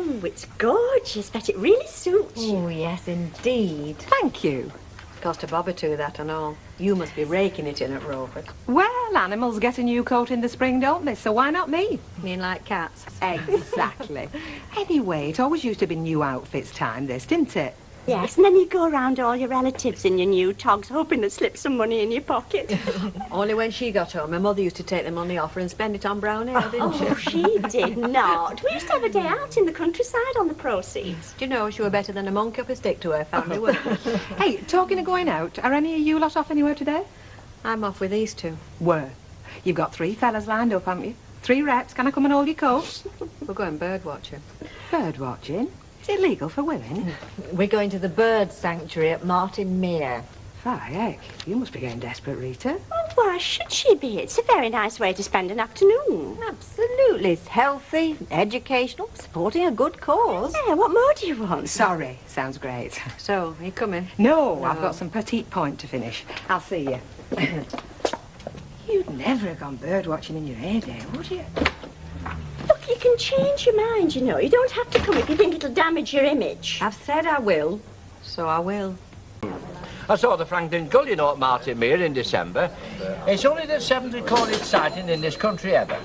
Oh, it's gorgeous. Bet it really suits you. Oh, yes, indeed. Thank you. Cost a bob or two, that and all. You must be raking it in at Rover. Well, animals get a new coat in the spring, don't they? So why not me? You mean like cats? Exactly. Anyway, it always used to be new outfits time, this, didn't it? Yes, and then you go around to all your relatives in your new togs, hoping to slip some money in your pocket. Only when she got home, her mother used to take the money off her and spend it on brown ale, didn't she? Oh, she did not. We used to have a day out in the countryside on the proceeds. Do you know, she were better than a monkey up a stick to her family, weren't she? Hey, talking of going out, are any of you lot off anywhere today? I'm off with these two. Where? You've got 3 fellas lined up, haven't you? 3 reps. Can I come and hold your coat? We're going bird watching. Bird watching? Is it legal for women? We're going to the bird sanctuary at Martin Mere. Fie, heck. You must be getting desperate, Rita. Oh, why should she be? It's a very nice way to spend an afternoon. Absolutely. It's healthy, educational, supporting a good cause. Yeah, what more do you want? Sorry. Sounds great. So, are you coming? No, I've got some petite point to finish. I'll see you. You'd never have gone bird watching in your heyday, would you? Look, you can change your mind, you know. You don't have to come if you think it'll damage your image. I've said I will, so I will. I saw the Franklin Gull, you know, at Martin Mere in December. It's only the 7th recorded sighting in this country ever.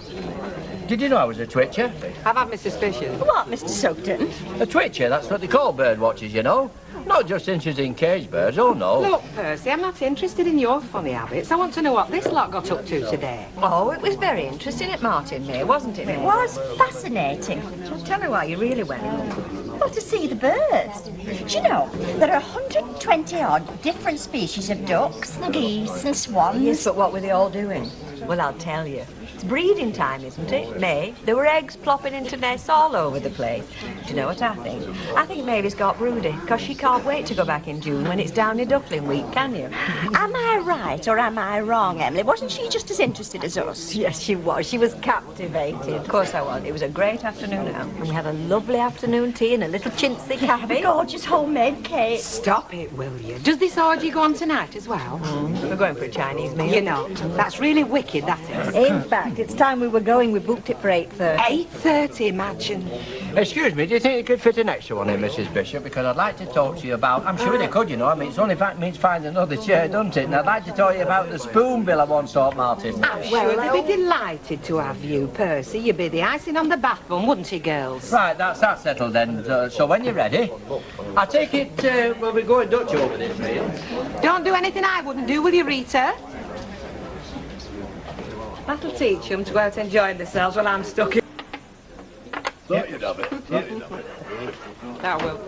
Did you know I was a twitcher? I've had my suspicions. What, Mr. Sugden? A twitcher, that's what they call bird watchers, you know. Not just interested in cage birds, oh no. Look, Percy, I'm not interested in your funny habits. I want to know what this lot got up to today. Oh, it was very interesting at Martin Mere, wasn't it? It was fascinating. So tell me why you really went. Well, to see the birds. Do you know, there are 120-odd different species of ducks, and geese and swans. Yes, but what were they all doing? Well, I'll tell you. It's breeding time, isn't it? May. There were eggs plopping into nests all over the place. Do you know what I think? I think Mary's got broody, because she can't wait to go back in June when it's Downy Duckling week, can you? Am I right or am I wrong, Emily? Wasn't she just as interested as us? Yes, she was. She was captivated. Of course I was. It was a great afternoon out. And we had a lovely afternoon tea in a little chintzy cafe. Gorgeous homemade cake. Stop it, will you? Does this orgy go on tonight as well? We're going for a Chinese meal. You know, that's really wicked, that is. In fact, it's time we were going. We booked it for 8:30. 8:30, imagine. Excuse me, do you think you could fit an extra one in, Mrs. Bishop? Because I'd like to talk to you about... I'm sure they could, you know. I mean, it's only fact means find another chair, doesn't it? And I'd like to tell you about the spoon bill I once thought, Martin. Well, they'd be delighted to have you, Percy. You'd be the icing on the bath bun, wouldn't you, girls? Right, that's that settled then. So when you're ready, I take it we'll be going Dutch over this meal. Don't do anything I wouldn't do, will you, Rita? That'll teach them to go out enjoying themselves while I'm stuck in. Thought you'd have it. Thought you'd have it. That will.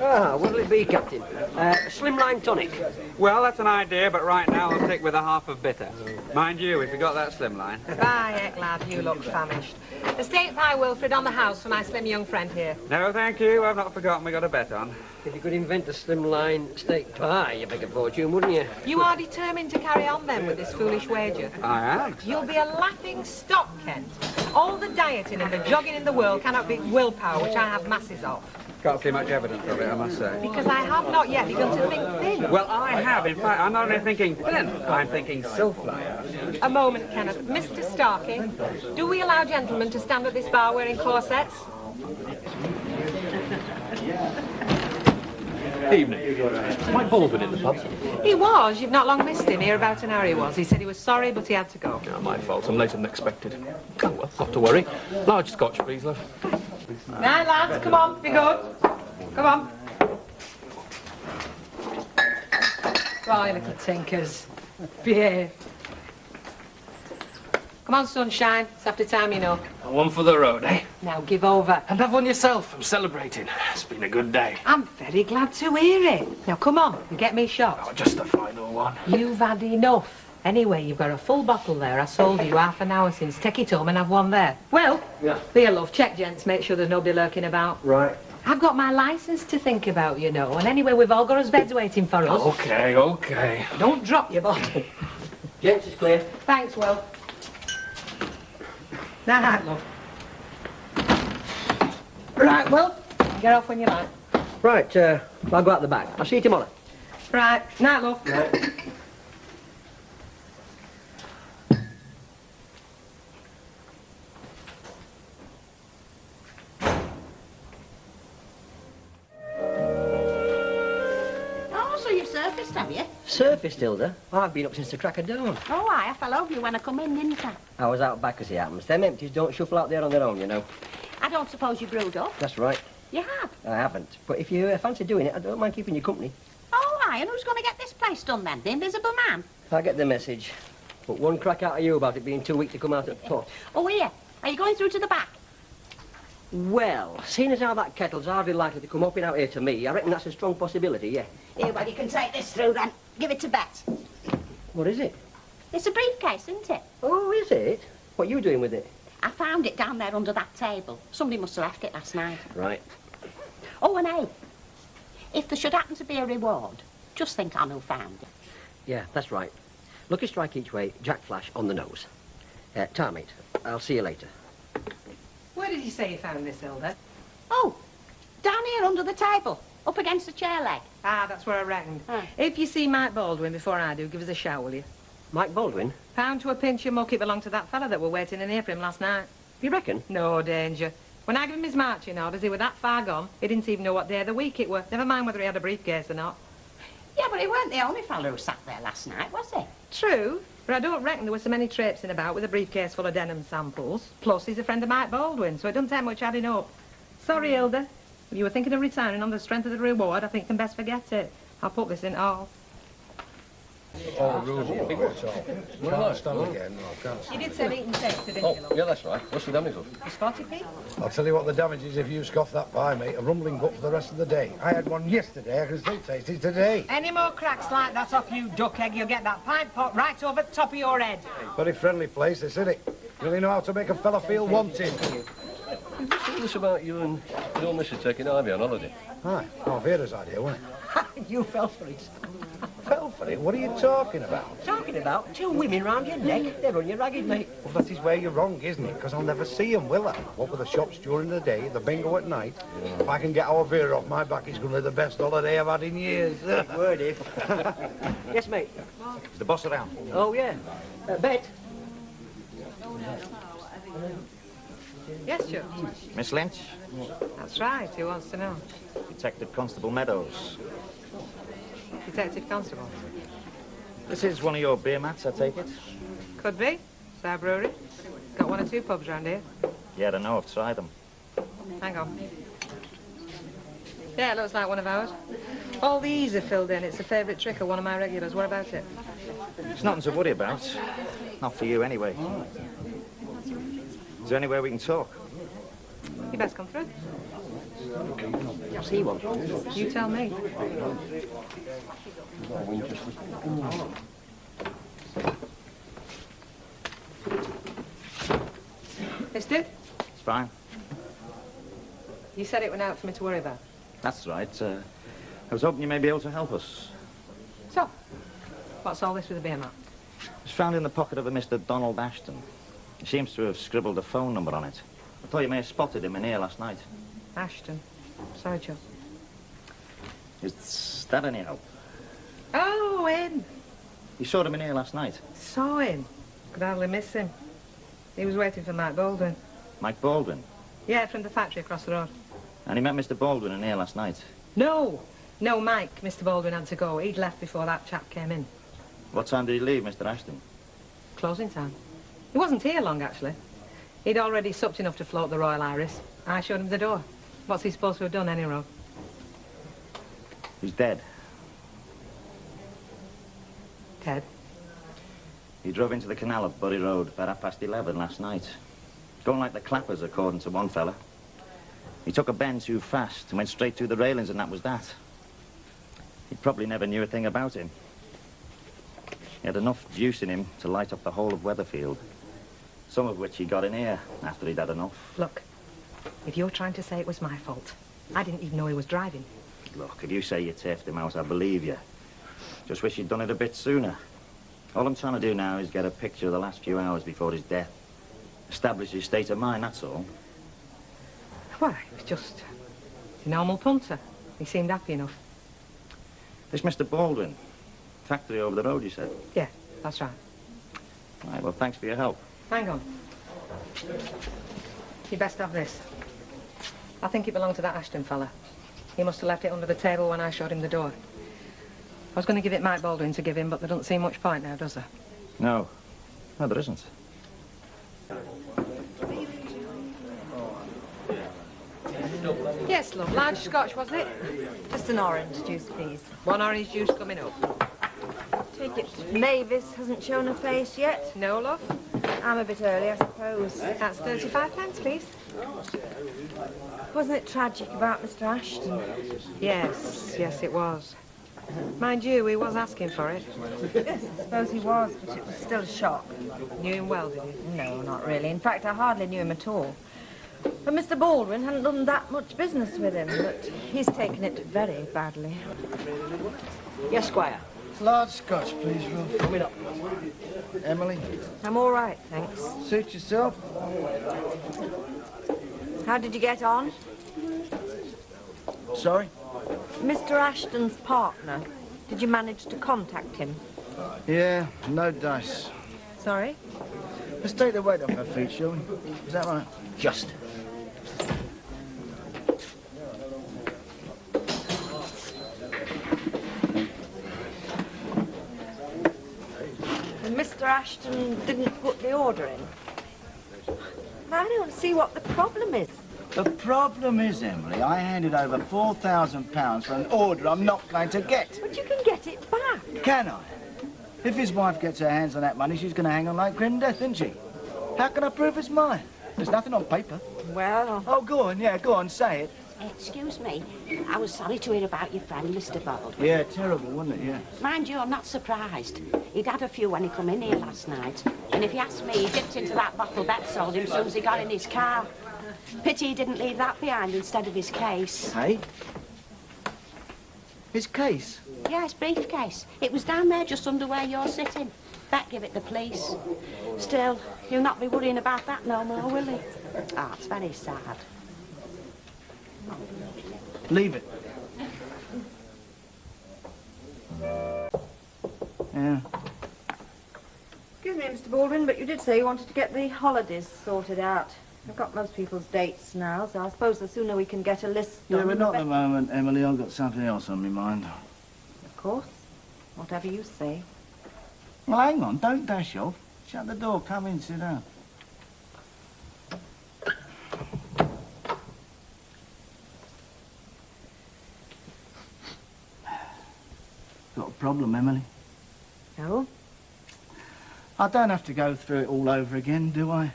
Ah, what'll it be, Captain? Slimline tonic. Well, that's an idea, but right now I'll stick with a half of bitter. Mind you, if you got that slimline. Bye, Eck, lad. You look famished. A steak pie, Wilfred, on the house for my slim young friend here. No, thank you. I've not forgotten we got a bet on. If you could invent a slimline steak pie, you'd make a fortune, wouldn't you? You are determined to carry on, then, with this foolish wager? I am. You'll be a laughing stock, Kent. All the dieting and the jogging in the world cannot beat willpower, which I have masses of. Can't see much evidence of it, I must say. Because I have not yet begun to think thin. Well, I have. In fact, I'm not only thinking thin, I'm thinking silk-like. A moment, Kenneth. Mr. Starkey, do we allow gentlemen to stand at this bar wearing corsets? Evening. Is Mike Baldwin in the pub? He was. You've not long missed him. Here about an hour he was. He said he was sorry, but he had to go. No, my fault. I'm later than expected. Oh, well, not to worry. Large scotch, please, love. Now, lads, come on. Be good. Come on. Right, little tinkers. Behave. Come on, sunshine. It's after time, you know. One for the road, eh? Now, give over. And have one yourself. I'm celebrating. It's been a good day. I'm very glad to hear it. Now, come on. You get me shot. Oh, just the final one. You've had enough. Anyway, you've got a full bottle there. I sold you half an hour since. Take it home and have one there. Well, Yeah. here, love. Check, gents. Make sure there's nobody lurking about. Right. I've got my licence to think about, you know. And anyway, we've all got us beds waiting for us. Okay, okay. Don't drop your bottle. Gents is clear. Thanks, Will. Night, love. Right, Will. Get off when you like. Right, I'll go out the back. I'll see you tomorrow. Right. Night, love. surfaced, have you? Surfaced, Hilda? I've been up since the crack of dawn. Oh, I fell over you when I come in, didn't I? I was out back as it happens. Them empties don't shuffle out there on their own, you know. I don't suppose you brewed up. That's right. You have? I haven't. But if you fancy doing it, I don't mind keeping you company. Oh, aye, and who's going to get this place done then? The Invisible Man? I get the message. But one crack out of you about it being too weak to come out at the pot. Oh, here. Are you going through to the back? Well, seeing as how that kettle's hardly likely to come up and out here to me, I reckon that's a strong possibility, yeah. Here, well, you can take this through then. Give it to Bet. What is it? It's a briefcase, isn't it? Oh, is it? What are you doing with it? I found it down there under that table. Somebody must have left it last night. Right. Oh, and hey, if there should happen to be a reward, just think on who found it. Yeah, that's right. Lucky strike each way, Jack Flash on the nose. Tar, mate. I'll see you later. Where did you say you found this, Hilda? Oh, down here under the table, up against the chair leg. Ah, that's where I reckoned. Huh. If you see Mike Baldwin before I do, give us a shout, will you? Mike Baldwin? Pound to a pinch of muck, it belonged to that fella that were waiting in here for him last night. You reckon? No danger. When I gave him his marching orders, he were that far gone, he didn't even know what day of the week it were. Never mind whether he had a briefcase or not. Yeah, but he weren't the only fella who sat there last night, was he? True, but I don't reckon there were so many traipsing about with a briefcase full of denim samples. Plus, he's a friend of Mike Baldwin, so it doesn't take much adding up. Sorry, Hilda. If you were thinking of retiring on the strength of the reward, I think you can best forget it. I'll put this in all. Oh, Rosie, can't stand again. No, can't stand. You did say eating taste, didn't you, Oh, love? yeah, that's right. What's the damage of? It's 40p. I'll tell you what the damage is if you scoff that pie, mate. A rumbling gut for the rest of the day. I had one yesterday. I can still taste it today. Any more cracks like that off you, duck egg, you'll get that pint pot right over the top of your head. Very friendly place, this, isn't it? Really know how to make a fella feel wanted. Tell us about you and your missus taking Ivy on holiday. Aye, oh, Vera's idea, wasn't it? You fell for it. Fell for it? What are you talking about? Talking about two women round your neck. They're on your ragged, mate. Well, that is where you're wrong, isn't it? Because I'll never see 'em, will I? What with the shops during the day, the bingo at night. If I can get our Vera off my back, it's going to be the best holiday I've had in years. Word if. Yes, mate. Is the boss around? Oh, yeah. Bet. Yes, Joe. Miss Lynch? That's right, who wants to know? Detective Constable Meadows. Detective Constable. This is one of your beer mats, I take it? Could be. It's our brewery. Got one or two pubs round here. Yeah, I know, I've tried them. Hang on. Yeah, it looks like one of ours. All the E's are filled in. It's a favourite trick of one of my regulars. What about it? It's nothing to worry about. Not for you, anyway. Is there anywhere we can talk? You best come through. I'll see one. You tell me. Mister? It's fine. You said it went out for me to worry about. That's right. I was hoping you may be able to help us. So, what's all this with the beer mat? It was found in the pocket of a Mr. Donald Ashton. He seems to have scribbled a phone number on it. I thought you may have spotted him in here last night. Ashton. Sorry, Joe. Is that any help? Oh, him. You saw him in here last night? Saw him. Could hardly miss him. He was waiting for Mike Baldwin. Mike Baldwin? Yeah, from the factory across the road. And he met Mr. Baldwin in here last night? No. No, Mike. Mr. Baldwin had to go. He'd left before that chap came in. What time did he leave, Mr. Ashton? Closing time. He wasn't here long, actually. He'd already supped enough to float the Royal Iris. I showed him the door. What's he supposed to have done, anyway? He's dead. Ted? He drove into the canal of Bury Road about 11:30 last night. Going like the clappers, according to one fella. He took a bend too fast and went straight through the railings, and that was that. He probably never knew a thing about him. He had enough juice in him to light up the whole of Weatherfield. Some of which he got in here after he'd had enough. Look, if you're trying to say it was my fault, I didn't even know he was driving. Look, if you say you turfed him out, I believe you. Just wish you'd done it a bit sooner. All I'm trying to do now is get a picture of the last few hours before his death. Establish his state of mind, that's all. Why, it was just a normal punter. He seemed happy enough. This Mr. Baldwin, factory over the road, you said? Yeah, that's right. Right, well, thanks for your help. Hang on. You best have this. I think it belonged to that Ashton fella. He must have left it under the table when I showed him the door. I was going to give it Mike Baldwin to give him, but there doesn't seem much point now, does there? No. No, there isn't. Yes, love. Large scotch, wasn't it? Just an orange juice, please. One orange juice coming up. Take it. Mavis hasn't shown her face yet. No, love? I'm a bit early, I suppose. That's 35 pence, please. Wasn't it tragic about Mr. Ashton? Yes, yes, it was. Mind you, he was asking for it. Yes, I suppose he was, but it was still a shock. Knew him well, did you? No, not really. In fact, I hardly knew him at all. But Mr. Baldwin hadn't done that much business with him, but he's taken it very badly. Yes, Squire. Large scotch, please, Will. Coming up. Emily, I'm all right, thanks. suit yourself. How did you get on? Sorry? Mr. Ashton's partner. Did you manage to contact him? Yeah, no dice. Sorry? Let's take the weight off her feet, shall we? Is that right? Just. And Mr. Ashton didn't put the order in. I don't see what the problem is. The problem is, Emily, I handed over £4,000 for an order I'm not going to get. But you can get it back. Can I? If his wife gets her hands on that money, she's going to hang on like grim death, isn't she? How can I prove it's mine? There's nothing on paper. Well... Oh, go on, yeah, go on, say it. Excuse me. I was sorry to hear about your friend, Mr. Baldwin. Yeah, terrible, wasn't it, yeah? Mind you, I'm not surprised. He'd had a few when he come in here last night. And if you ask me, he dipped into that bottle Bet sold him as soon as he got in his car. Pity he didn't leave that behind instead of his case. Hey? His case? Yeah, his briefcase. It was down there just under where you're sitting. Bet give it the police. Still, he'll not be worrying about that no more, will he? Ah, it's very sad. Leave it. Yeah. Excuse me, Mr. Baldwin, but you did say you wanted to get the holidays sorted out. I've got most people's dates now, so I suppose the sooner we can get a list done... Yeah, but not at the moment, Emily. I've got something else on my mind. Of course. Whatever you say. Well, hang on. Don't dash off. Shut the door. Come in. Sit down. Got a problem, Emily? No? I don't have to go through it all over again, do I?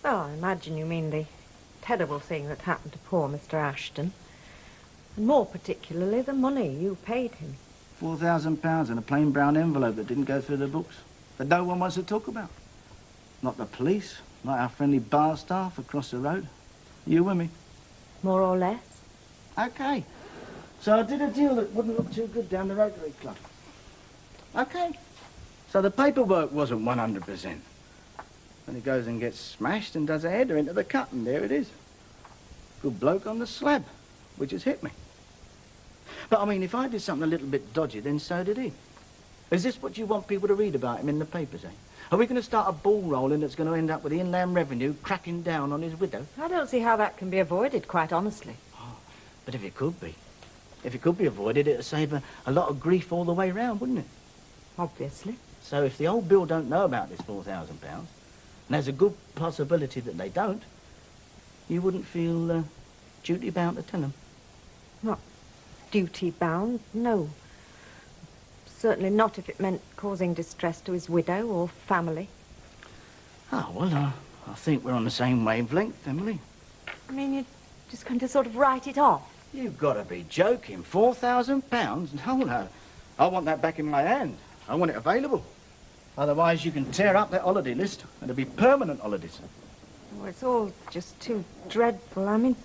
Well, I imagine you mean the terrible thing that happened to poor Mr. Ashton. And more particularly, the money you paid him. £4,000 in a plain brown envelope that didn't go through the books. That no one wants to talk about. Not the police, not our friendly bar staff across the road. You with me? More or less? OK. So I did a deal that wouldn't look too good down the Rotary Club. OK. So the paperwork wasn't 100%. And he goes and gets smashed and does a header into the cut, and there it is. Good bloke on the slab, which has hit me. But, I mean, if I did something a little bit dodgy, then so did he. Is this what you want people to read about him in the papers, eh? Are we going to start a ball rolling that's going to end up with the Inland Revenue cracking down on his widow? I don't see how that can be avoided, quite honestly. Oh, but if it could be. If it could be avoided, it'd save a lot of grief all the way round, wouldn't it? Obviously. So if the old Bill don't know about this £4,000, and there's a good possibility that they don't, you wouldn't feel duty-bound to tell them? Not duty-bound, no. Certainly not if it meant causing distress to his widow or family. Oh, well, I think we're on the same wavelength, Emily. I mean, you're just going to sort of write it off? You've got to be joking. £4,000? No, no. I want that back in my hand. I want it available. Otherwise, you can tear up that holiday list, and it'll be permanent holidays. Oh, it's all just too dreadful. I mean,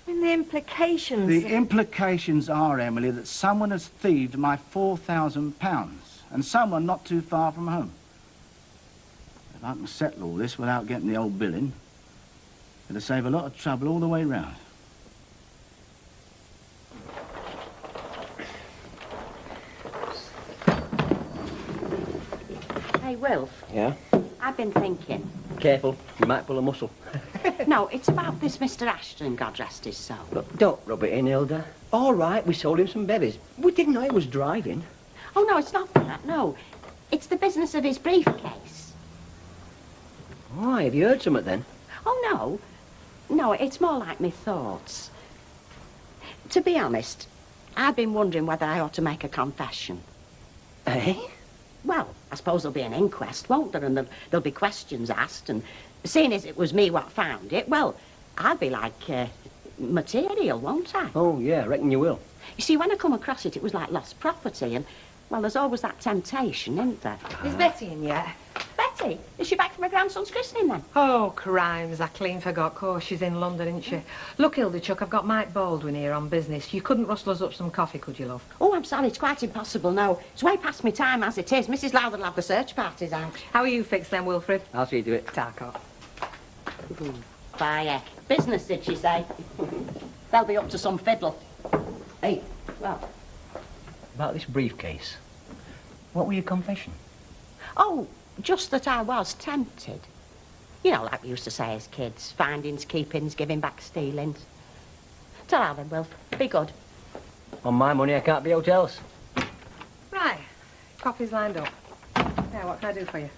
the implications... The implications are, Emily, that someone has thieved my £4,000, and someone not too far from home. If I can settle all this without getting the old bill in, it'll save a lot of trouble all the way round. Hey, Wilf. Yeah? I've been thinking. Careful, you might pull a muscle. No, it's about this Mr. Ashton, God rest his soul. Look, don't rub it in, Hilda. All right, we sold him some berries. We didn't know he was driving. Oh, no, it's not that, no. It's the business of his briefcase. Why, have you heard something then? Oh, no. No, it's more like me thoughts. To be honest, I've been wondering whether I ought to make a confession. Eh? Well, I suppose there'll be an inquest, won't there? And there'll be questions asked. And seeing as it was me what found it, well, I'll be like material, won't I? Oh, yeah, I reckon you will. You see, when I come across it, it was like lost property. And, well, there's always that temptation, isn't there? Is Betty in yet? Betty, is she back from her grandson's christening then? Oh, crimes, I clean forgot. Course, she's in London, isn't she? Look, Hilda Chuck, I've got Mike Baldwin here on business. You couldn't rustle us up some coffee, could you, love? Oh, I'm sorry, it's quite impossible, no. It's way past my time as it is. Mrs. Lowther'll have the search parties out. How are you fixed then, Wilfred? I'll see you do it. Tarko. Fire. Business, did she say? They'll be up to some fiddle. Hey, Well, about this briefcase. What were your confession? oh, just that I was tempted. You know, like we used to say as kids, findings, keepings, giving back stealings. Ta-ra then, Wilf. Be good. On my money, I can't be out else. Right, coffee's lined up. Yeah, what can I do for you?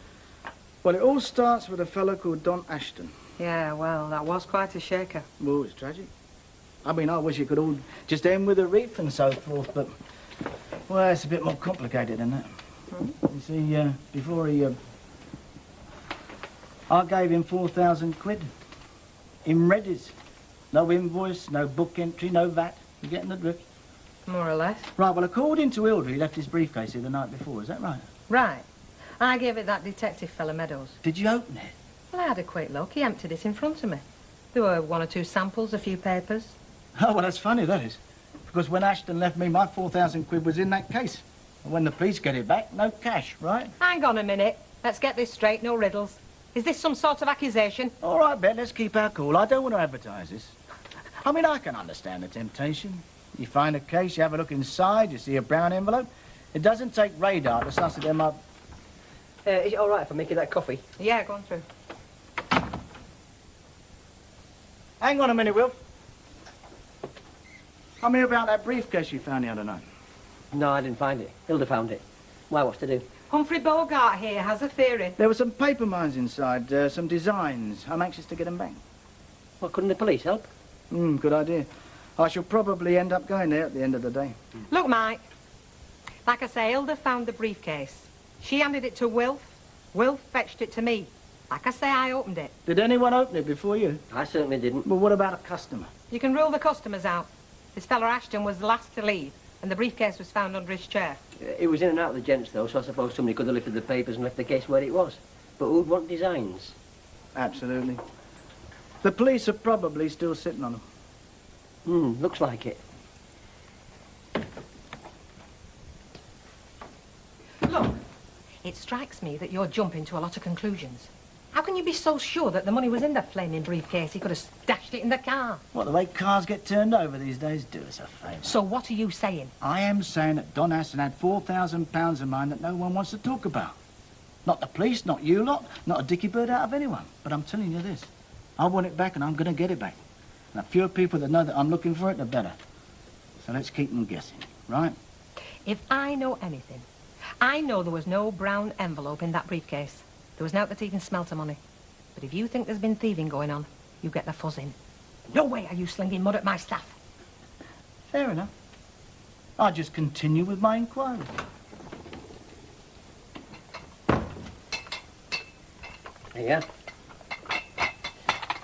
Well, it all starts with a fellow called Don Ashton. Yeah, well, that was quite a shaker. Oh, it's tragic. I mean, I wish it could all just end with a wreath and so forth, but, well, it's a bit more complicated than that. You see, before he, I gave him 4,000 quid. In readies. No invoice, no book entry, no VAT. You getting the drift? More or less. Right, well, according to Hilda, he left his briefcase here the night before. Is that right? Right. I gave it that detective fella Meadows. Did you open it? Well, I had a quick look. He emptied it in front of me. There were one or two samples, a few papers. Oh, well, that's funny, that is. Because when Ashton left me, my 4,000 quid was in that case. And when the police get it back, no cash, right? Hang on a minute. Let's get this straight, no riddles. Is this some sort of accusation? All right, Ben, let's keep our cool. I don't want to advertise this. I mean, I can understand the temptation. You find a case, you have a look inside, you see a brown envelope. It doesn't take radar to suss them up. Is it all right if I make you that coffee? Yeah, go on through. Hang on a minute, Will. I'm here about that briefcase you found the other night. No, I didn't find it. Hilda found it. Why, what's to do? Humphrey Bogart here has a theory. There were some paper mines inside, some designs. I'm anxious to get them back. Well, couldn't the police help? Good idea. I shall probably end up going there at the end of the day. Look, Mike. Like I say, Hilda found the briefcase. She handed it to Wilf. Wilf fetched it to me. Like I say, I opened it. Did anyone open it before you? I certainly didn't. Well, what about a customer? You can rule the customers out. This fella Ashton was the last to leave, and the briefcase was found under his chair. It was in and out of the gents, though, so I suppose somebody could have lifted the papers and left the case where it was. But who'd want designs? Absolutely. The police are probably still sitting on them. Looks like it. Look, it strikes me that you're jumping to a lot of conclusions. How can you be so sure that the money was in the flaming briefcase? He could have stashed it in the car. What, the way cars get turned over these days? Do us a favour. So what are you saying? I am saying that Don Ashton had £4,000 of mine that no one wants to talk about. Not the police, not you lot, not a dicky bird out of anyone. But I'm telling you this. I want it back and I'm going to get it back. And the fewer people that know that I'm looking for it, the better. So let's keep them guessing, right? If I know anything, I know there was no brown envelope in that briefcase. There was nought that even smelt of money. But if you think there's been thieving going on, you get the fuzz in. No way are you slinging mud at my staff. Fair enough. I'll just continue with my inquiry. Yeah.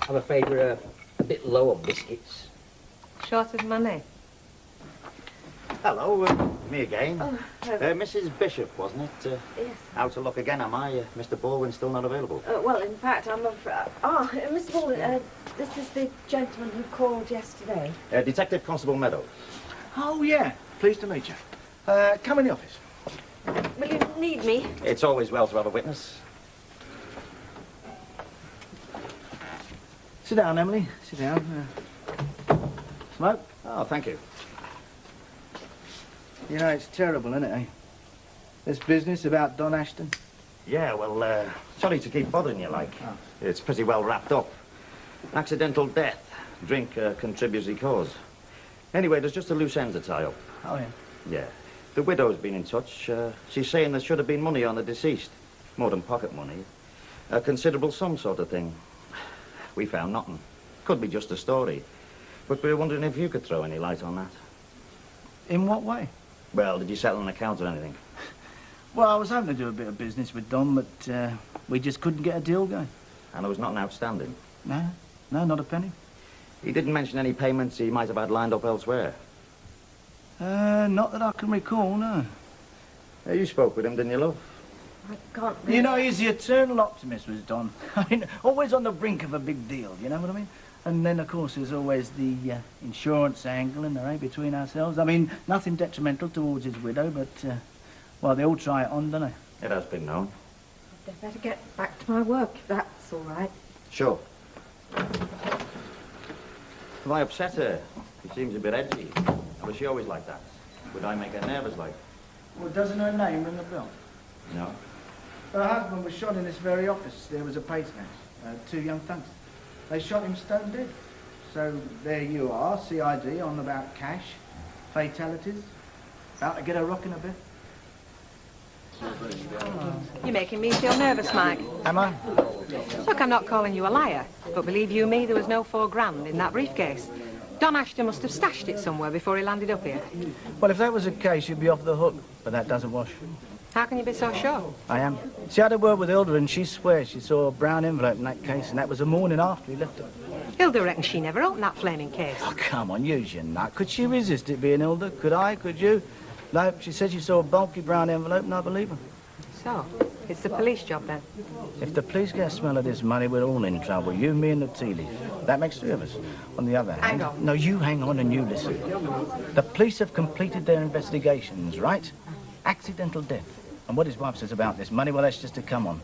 I'm afraid we're a bit low on biscuits. Short of money. Hello, me again. Oh, Mrs. Bishop, wasn't it? yes. Out to look again, am I? Mr. Baldwin's still not available. Well, in fact, I'm afraid... Mr. Baldwin, this is the gentleman who called yesterday. Detective Constable Meadows. Oh, yeah. Pleased to meet you. Come in the office. Will you need me? It's always well to have a witness. Sit down, Emily. Sit down. Smoke? Oh, thank you. You know, it's terrible, isn't it, eh? This business about Don Ashton. Yeah, well, sorry to keep bothering you, like. It's pretty well wrapped up. Accidental death. Drink contributory cause. Anyway, there's just a loose end to tie up. Oh, yeah? Yeah. The widow's been in touch. She's saying there should have been money on the deceased. More than pocket money. A considerable sum sort of thing. We found nothing. Could be just a story. But we were wondering if you could throw any light on that. In what way? Well, did you settle an account or anything? Well, I was hoping to do a bit of business with Don, but we just couldn't get a deal going. And there was nothing outstanding? No, not a penny. He didn't mention any payments he might have had lined up elsewhere? Not that I can recall, no. You spoke with him, didn't you, love? I can't... You know, he's the eternal optimist, was Don. I mean, always on the brink of a big deal, you know what I mean? And then, of course, there's always the insurance angle in there, eh, between ourselves. I mean, nothing detrimental towards his widow, but, well, they all try it on, don't they? It has been known. I'd better get back to my work, if that's all right. Sure. Have I upset her? She seems a bit edgy. Was she always like that? Would I make her nervous, like? Well, doesn't her name ring a bell? No. Her husband was shot in this very office. There was a pace house. 2 young thugs. They shot him stone dead. So there you are, CID on about cash, fatalities. About to get a rock in a bit. You're making me feel nervous, Mike. Am I? Look, I'm not calling you a liar, but believe you me, there was no £4 in that briefcase. Don Ashton must have stashed it somewhere before he landed up here. Well, if that was the case, you'd be off the hook. But that doesn't wash. How can you be so sure? I am. She had a word with Hilda, and she swears she saw a brown envelope in that case, and that was the morning after he left it. Hilda reckons she never opened that flaming case. Oh, come on, use your nut. Could she resist it being Hilda? Could I? Could you? No, she said she saw a bulky brown envelope, and I believe her. So, it's the police job then? If the police get a smell of this money, we're all in trouble. You, me, and the tea leaf. That makes 3 of us. On the other hand... Hang on. No, you hang on and you listen. The police have completed their investigations, right? Accidental death. And what his wife says about this money, well, that's just to come on.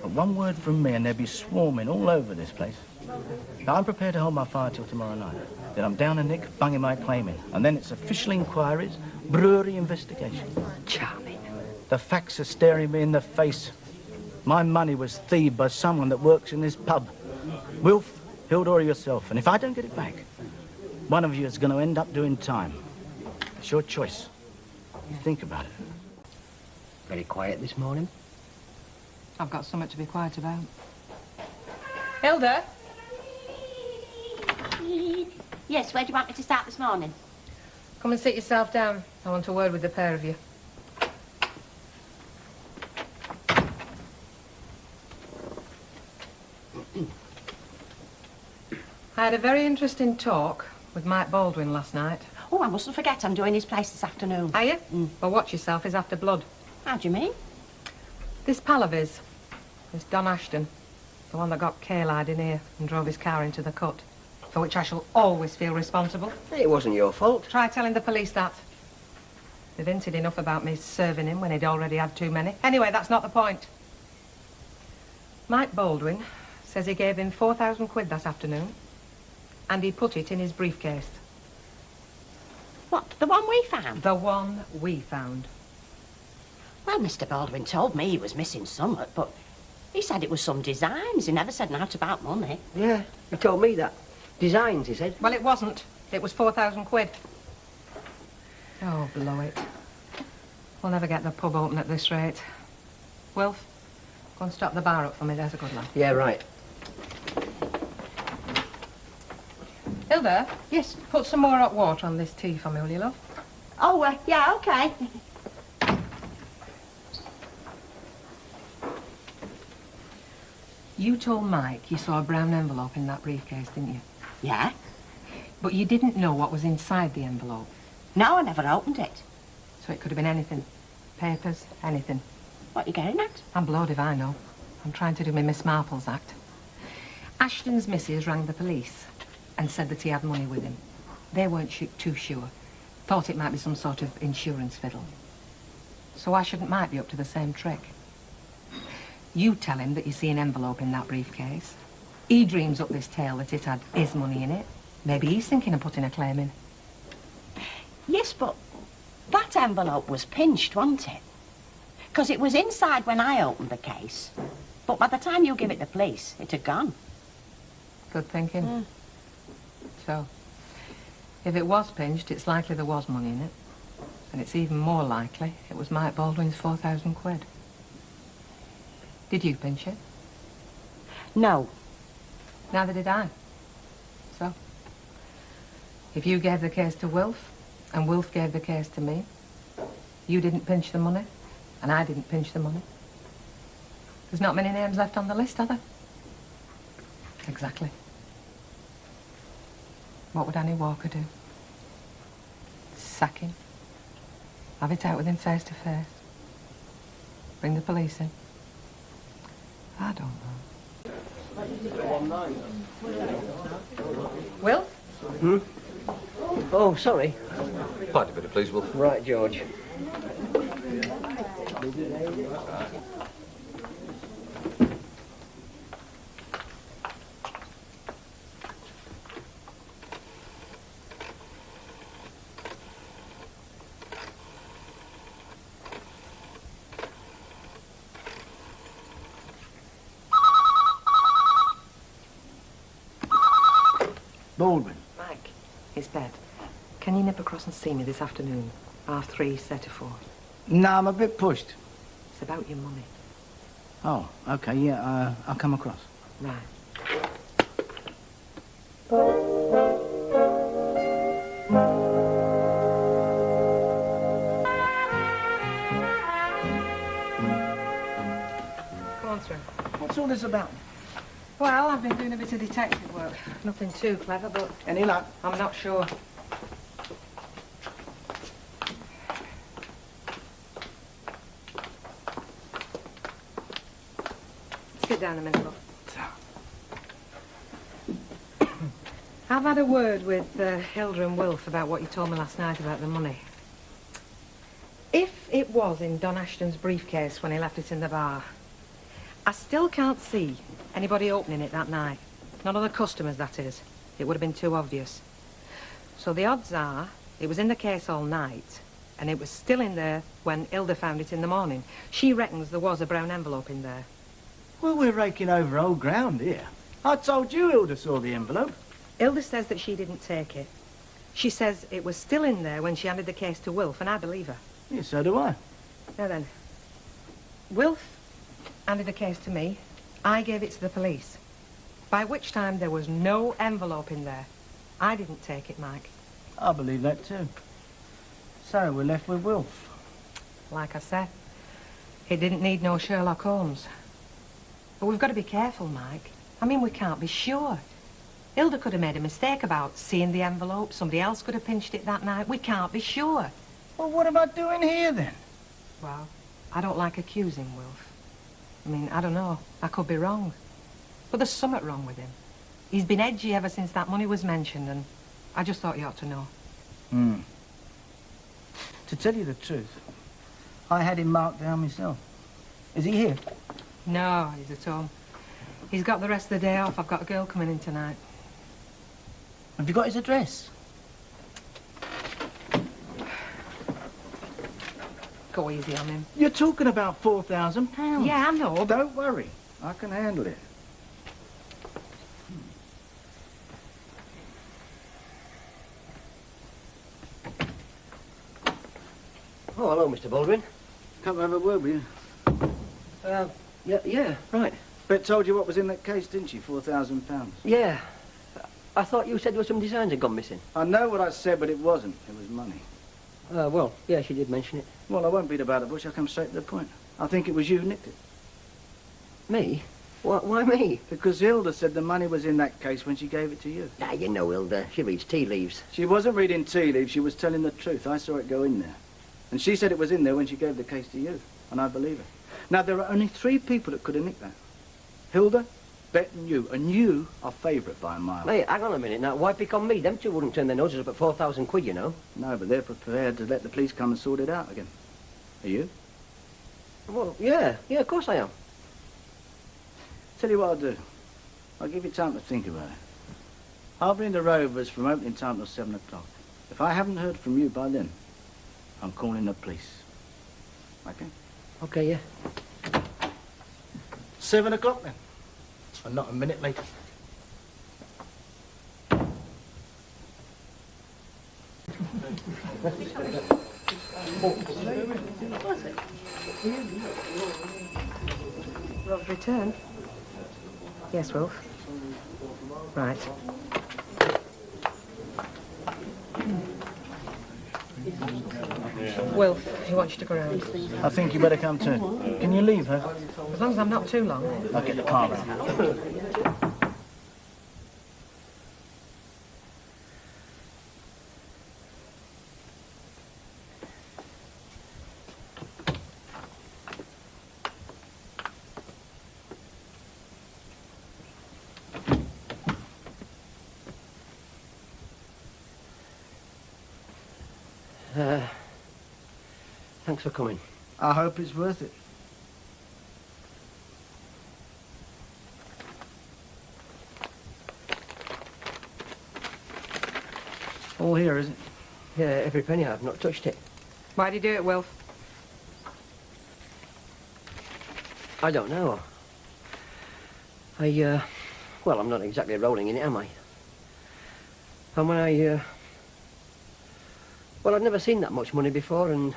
But one word from me and they'll be swarming all over this place. Now, I'm prepared to hold my fire till tomorrow night. Then I'm down a nick, bunging my claim in. And then it's official inquiries, brewery investigation. Charming. The facts are staring me in the face. My money was thieved by someone that works in this pub. Wilf, Hilda, or yourself. And if I don't get it back, one of you is going to end up doing time. It's your choice. You think about it. Very quiet this morning. I've got something to be quiet about. Hilda? Yes, where do you want me to start this morning? Come and sit yourself down. I want a word with the pair of you. I had a very interesting talk with Mike Baldwin last night. Oh, I mustn't forget I'm doing his place this afternoon. Are you? Well, watch yourself, he's after blood. How do you mean? This pal of his, this Don Ashton, the one that got Kaylied in here and drove his car into the cut, for which I shall always feel responsible. It wasn't your fault. Try telling the police that. They've hinted enough about me serving him when he'd already had too many. Anyway, that's not the point. Mike Baldwin says he gave him 4,000 quid that afternoon, and he put it in his briefcase. What, the one we found? The one we found. Well, Mr. Baldwin told me he was missing something, but he said it was some designs. He never said naught about money. Yeah, he told me that. Designs, he said. Well, it wasn't. It was 4,000 quid. Oh, blow it. We'll never get the pub open at this rate. Wilf, go and stop the bar up for me. There's a good lad. Yeah, right. Hilda? Yes? Put some more hot water on this tea for me, will you, love? Oh, yeah, OK. You told Mike you saw a brown envelope in that briefcase, didn't you? Yeah? But you didn't know what was inside the envelope. No, I never opened it. So it could have been anything. Papers, anything. What are you getting at? I'm blowed if I know. I'm trying to do my Miss Marple's act. Ashton's missus rang the police and said that he had money with him. They weren't too sure. Thought it might be some sort of insurance fiddle. So why shouldn't Mike be up to the same trick? You tell him that you see an envelope in that briefcase. He dreams up this tale that it had his money in it. Maybe he's thinking of putting a claim in. Yes, but that envelope was pinched, wasn't it? Because it was inside when I opened the case. But by the time you give it the police, it had gone. Good thinking. So, if it was pinched, it's likely there was money in it. And it's even more likely it was Mike Baldwin's 4,000 quid. Did you pinch it? No. Neither did I. So, if you gave the case to Wilf, and Wilf gave the case to me, you didn't pinch the money, and I didn't pinch the money. There's not many names left on the list, are there? Exactly. What would Annie Walker do? Sack him? Have it out with him face to face? Bring the police in? I don't know. Will? Hmm? Oh, sorry. Pint of bitter, please, Will. Right, George. Baldwin. Mike, it's bed. Can you nip across and see me this afternoon? 3:30, set to 4. No, I'm a bit pushed. It's about your money. Oh, okay, yeah, I'll come across. Right. Come on through. What's all this about? Well, I've been doing a bit of detective work. Nothing too clever, but... Any luck? I'm not sure. Sit down a minute, look. I've had a word with Hilda and Wilf about what you told me last night about the money. If it was in Don Ashton's briefcase when he left it in the bar, I still can't see anybody opening it that night. None of the customers, that is. It would have been too obvious. So the odds are it was in the case all night, and it was still in there when Hilda found it in the morning. She reckons there was a brown envelope in there. Well, we're raking over old ground here. I told you Hilda saw the envelope. Hilda says that she didn't take it. She says it was still in there when she handed the case to Wilf, and I believe her. Yeah, so do I. Now then, Wilf handed the case to me. I gave it to the police, by which time there was no envelope in there. I didn't take it, Mike. I believe that too. So we're left with Wilf. Like I said, he didn't need no Sherlock Holmes. But we've got to be careful, Mike. I mean, we can't be sure. Hilda could have made a mistake about seeing the envelope. Somebody else could have pinched it that night. We can't be sure. Well, what am I doing here then? Well, I don't like accusing Wilf. I mean, I don't know. I could be wrong. But there's something wrong with him. He's been edgy ever since that money was mentioned, and I just thought you ought to know. To tell you the truth, I had him marked down myself. Is he here? No, he's at home. He's got the rest of the day off. I've got a girl coming in tonight. Have you got his address? Go easy on him. You're talking about £4,000. Yeah, I know. Don't worry. I can handle it. Oh, hello, Mr. Baldwin. Come have a word with you. Yeah, right. Bet told you what was in that case, didn't she? £4,000. Yeah. I thought you said there were some designs had gone missing. I know what I said, but it wasn't. It was money. Well, yeah, she did mention it. Well, I won't beat about the bush. I'll come straight to the point. I think it was you who nicked it. Me? Why me? Because Hilda said the money was in that case when she gave it to you. Ah, you know Hilda. She reads tea leaves. She wasn't reading tea leaves. She was telling the truth. I saw it go in there. And she said it was in there when she gave the case to you. And I believe her. Now, there are only 3 people that could have nicked that. Hilda, Bet and you are favourite by a mile. Hey, hang on a minute now. Why pick on me? Them two wouldn't turn their noses up at 4,000 quid, you know. No, but they're prepared to let the police come and sort it out again. Are you? Well, yeah, of course I am. Tell you what I'll do. I'll give you time to think about it. I'll bring the Rovers from opening time till 7 o'clock. If I haven't heard from you by then, I'm calling the police. Okay? Okay, yeah. 7 o'clock then. And not a minute later. Rob's return? Yes, Wolf. Right. Wilf, he wants you to go round. I think you better come too. Can you leave her? As long as I'm not too long. I'll get the car round. Thanks for coming. I hope it's worth it. All here, is it? Yeah, every penny. I've not touched it. Why'd you do it, Wilf? I don't know. Well, I'm not exactly rolling in it, am I? And when well, I'd never seen that much money before, and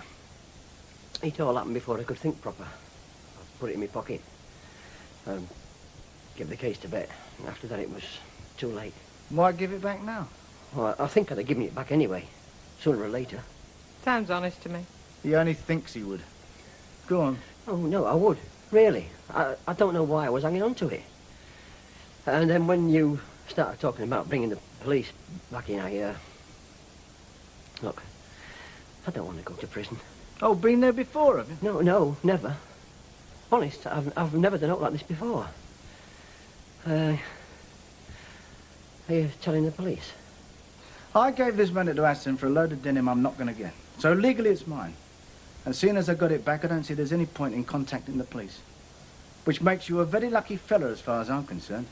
it all happened before I could think proper. I put it in my pocket, give the case to Bet, and after that it was too late. Why give it back now? Well, I think I'd have given it back anyway, sooner or later. Sounds honest to me. He only thinks he would. Go on. Oh, no, I would, really. I don't know why I was hanging on to it. And then when you started talking about bringing the police back in, Look, I don't want to go to prison. Oh, been there before, have you? No, never. Honest, I've never done out like this before. Are you telling the police? I gave this money to Aston for a load of denim I'm not going to get. So legally it's mine. And seeing as I got it back, I don't see there's any point in contacting the police. Which makes you a very lucky fella as far as I'm concerned.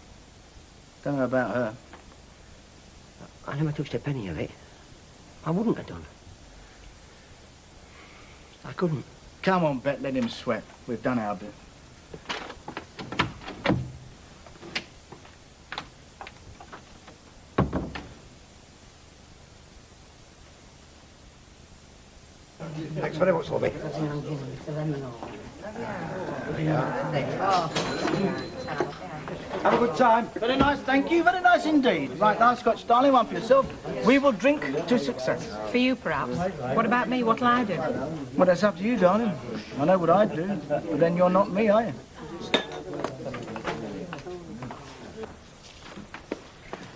Don't know about her. I never touched a penny of it. I wouldn't have done. I couldn't. Come on, Bet, let him sweat. We've done our bit. Thanks very much, lovey. Have a good time. Very nice, thank you. Very nice indeed. Right, now, Scotch, darling, one for yourself. We will drink to success. For you, perhaps. What about me? What'll I do? Well, that's up to you, darling. I know what I'd do, but then you're not me, are you?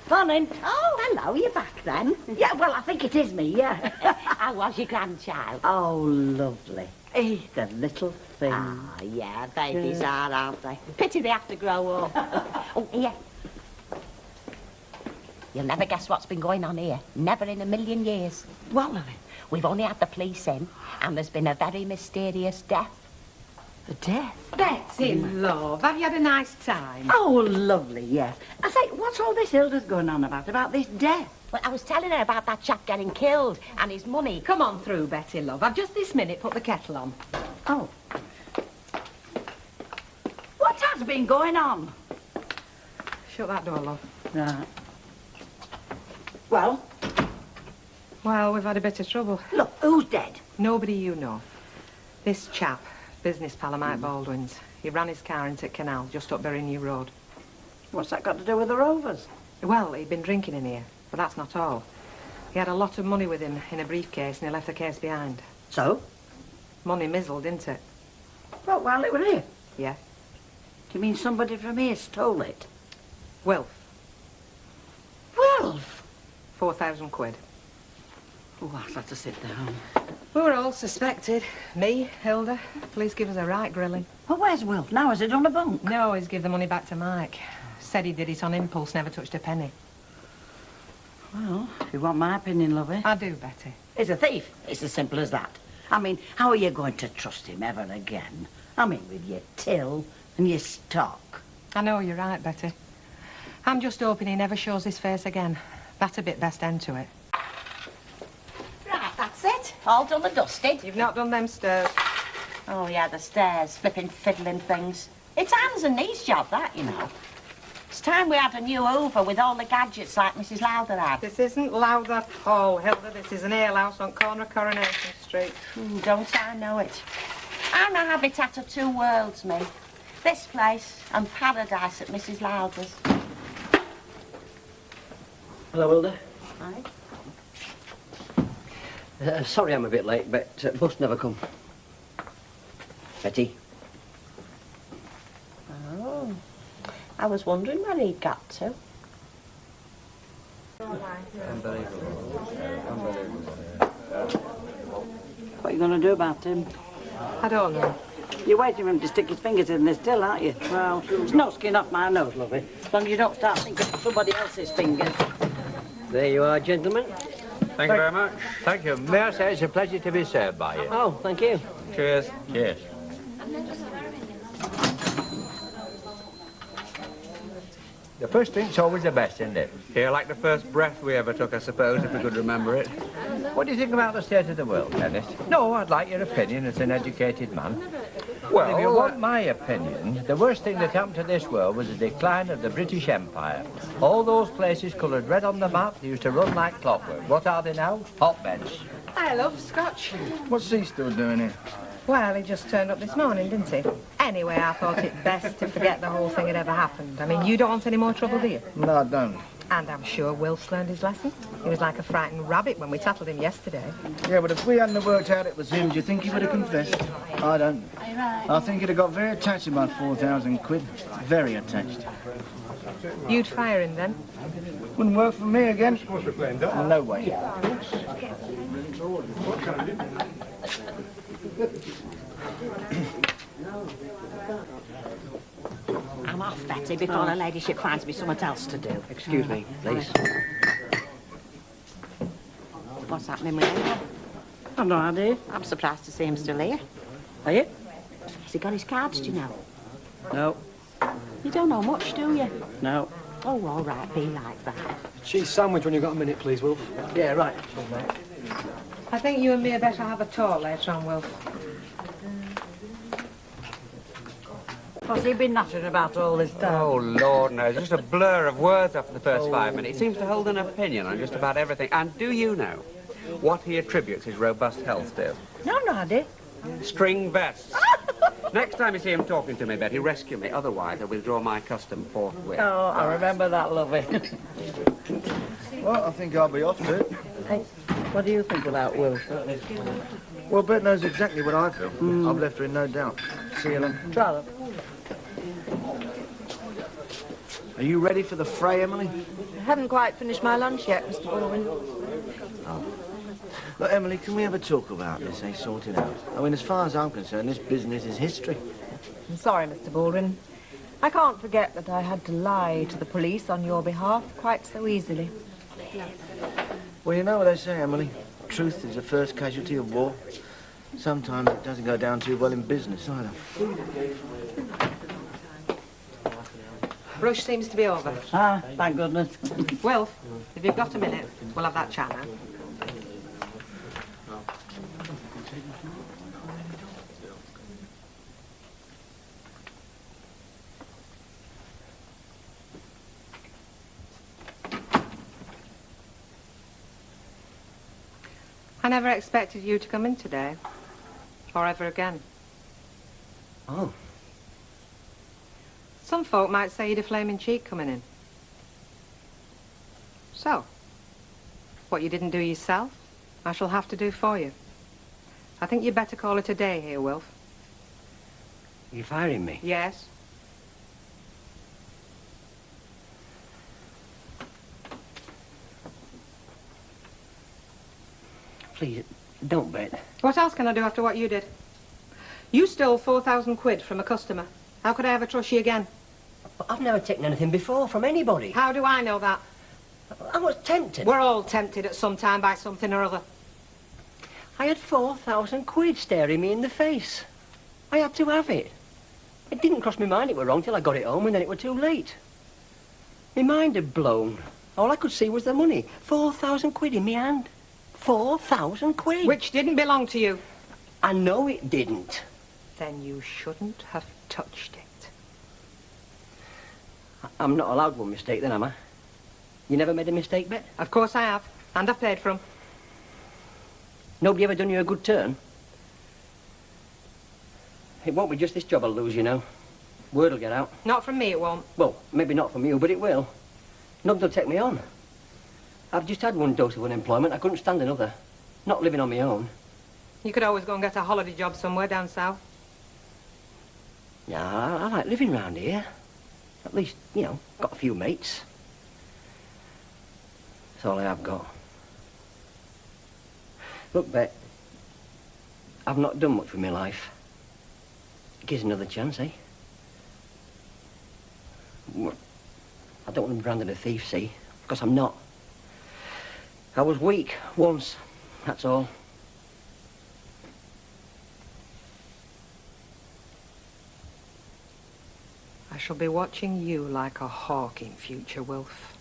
Morning. Oh, hello, you're back then. Yeah, well, I think it is me, yeah. How was your grandchild? Oh, lovely. The little thing. Ah, yeah, babies are, aren't they? Pity they have to grow up. Oh, here. You'll never guess what's been going on here. Never in a million years. What, Lily? We've only had the police in, and there's been a very mysterious death. A death? Betsy, love, have you had a nice time? Oh, lovely, yes. I say, what's all this Hilda's going on about this death? Well, I was telling her about that chap getting killed and his money. Come on through, Betty, love. I've just this minute put the kettle on. Oh. What has been going on? Shut that door, love. Right. Well? Well, we've had a bit of trouble. Look, who's dead? Nobody you know. This chap, business pal of Mike Baldwin's, he ran his car into Canal, just up Bury New Road. What's that got to do with the Rovers? Well, he'd been drinking in here, but that's not all. He had a lot of money with him in a briefcase, and he left the case behind. So? Money mizzled, didn't it? Well, while it were here? Yeah. Do you mean somebody from here stole it? Wilf. Wilf? 4,000 quid. Oh, I'll have to sit down. We were all suspected. Me, Hilda. Police give us a right grilling. Well, where's Wilf now? Is it on the bunk? No, he's give the money back to Mike. Said he did it on impulse, never touched a penny. Well, if you want my opinion, lovey. I do, Betty. He's a thief. It's as simple as that. I mean, how are you going to trust him ever again? I mean, with your till and your stock. I know, you're right, Betty. I'm just hoping he never shows his face again. That's a bit best end to it. Right, that's it. All done and dusted. You've not done them stairs. Oh, yeah, the stairs. Flipping, fiddling things. It's hands and knees job, that, you know. It's time we had a new Hoover with all the gadgets like Mrs. Lowther had. This isn't Lowther at all, Hilda. This is an alehouse on corner of Coronation Street. Don't I know it? I'm a habitat of two worlds, me. This place and paradise at Mrs. Lowther's. Hello, Hilda. Hi. Sorry I'm a bit late, but bus never come. Betty? Oh. I was wondering where he'd got to. What are you going to do about him? I don't know. You're waiting for him to stick his fingers in the till, aren't you? Well, there's no skin off my nose, lovey. As long as you don't start thinking of somebody else's fingers. There you are, gentlemen. Thank you very much. Thank you. May I say it's a pleasure to be served by you. Oh, thank you. Cheers. Cheers. The first drink's always the best, isn't it? Here, like the first breath we ever took, I suppose, if we could remember it. What do you think about the state of the world, Dennis? No, I'd like your opinion as an educated man. Well, if you want my opinion, the worst thing that happened to this world was the decline of the British Empire. All those places coloured red on the map, they used to run like clockwork. What are they now? Hotbeds. I love Scotch. What's he still doing here? Well, he just turned up this morning, didn't he? Anyway, I thought it best to forget the whole thing had ever happened. I mean, you don't want any more trouble, do you? No, I don't. And I'm sure Wilf's learned his lesson. He was like a frightened rabbit when we tackled him yesterday. Yeah, but if we hadn't have worked out it was him, do you think he would have confessed? I don't. I think he'd have got very attached about 4,000 quid. Very attached. You'd fire him then? Wouldn't work for me again. No way. I'm off, Betty, before her ladyship finds me something else to do. Excuse me, please. What's happening with him? I've no idea. I'm surprised to see him still here. Are you? Has he got his cards, do you know? No. You don't know much, do you? No. Oh, all right, be like that. Cheese sandwich when you've got a minute, please, Wilf. Yeah, right. I think you and me had better have a talk later on, Wilf. What's he been nattering about all this time? Oh, Lord, no. It's just a blur of words after the first 5 minutes. He seems to hold an opinion on just about everything. And do you know what he attributes his robust health to? No, no idea. String vests. Next time you see him talking to me, Betty, rescue me. Otherwise, I'll withdraw my custom forthwith. Oh, I remember that, lovey. Well, I think I'll be off to it. Hey, what do you think about Wilf? Well, Bet knows exactly what I feel. I've left her in no doubt. See you then. Try them. Are you ready for the fray, Emily? I haven't quite finished my lunch yet, Mr. Baldwin. Oh. Look, Emily, can we have a talk about this, sort it out? I mean, as far as I'm concerned, this business is history. I'm sorry, Mr. Baldwin. I can't forget that I had to lie to the police on your behalf quite so easily. Well, you know what they say, Emily. Truth is the first casualty of war. Sometimes it doesn't go down too well in business, either. Rush seems to be over. Ah, thank goodness. Wilf, if you've got a minute, we'll have that chat now. I never expected you to come in today, or ever again. Oh. Some folk might say you'd a flaming cheek coming in. So, what you didn't do yourself, I shall have to do for you. I think you'd better call it a day here, Wilf. You firing me? Yes. Please, don't bet. What else can I do after what you did? You stole 4,000 quid from a customer. How could I ever trust you again? I've never taken anything before from anybody. How do I know that? I was tempted. We're all tempted at some time by something or other. I had 4,000 quid staring me in the face. I had to have it. It didn't cross my mind it were wrong till I got it home and then it were too late. My mind had blown. All I could see was the money. 4,000 quid in my hand. 4,000 quid. Which didn't belong to you. I know it didn't. Then you shouldn't have touched it. I'm not allowed one mistake then, am I? You never made a mistake, Bet? Of course I have. And I've paid for 'em. Nobody ever done you a good turn? It won't be just this job I'll lose, you know. Word'll get out. Not from me, it won't. Well, maybe not from you, but it will. Nobody'll take me on. I've just had one dose of unemployment. I couldn't stand another. Not living on my own. You could always go and get a holiday job somewhere down south. Yeah, I like living round here. At least, you know, got a few mates. That's all I have got. Look, Bet, I've not done much with my life. Gives another chance, eh? Well, I don't want to be branded a thief, see? Because I'm not. I was weak once, that's all. I shall be watching you like a hawk in future, Wilf.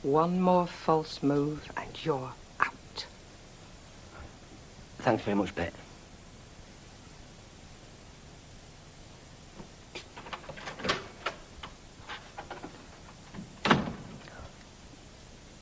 One more false move and you're out. Thanks very much, Bet.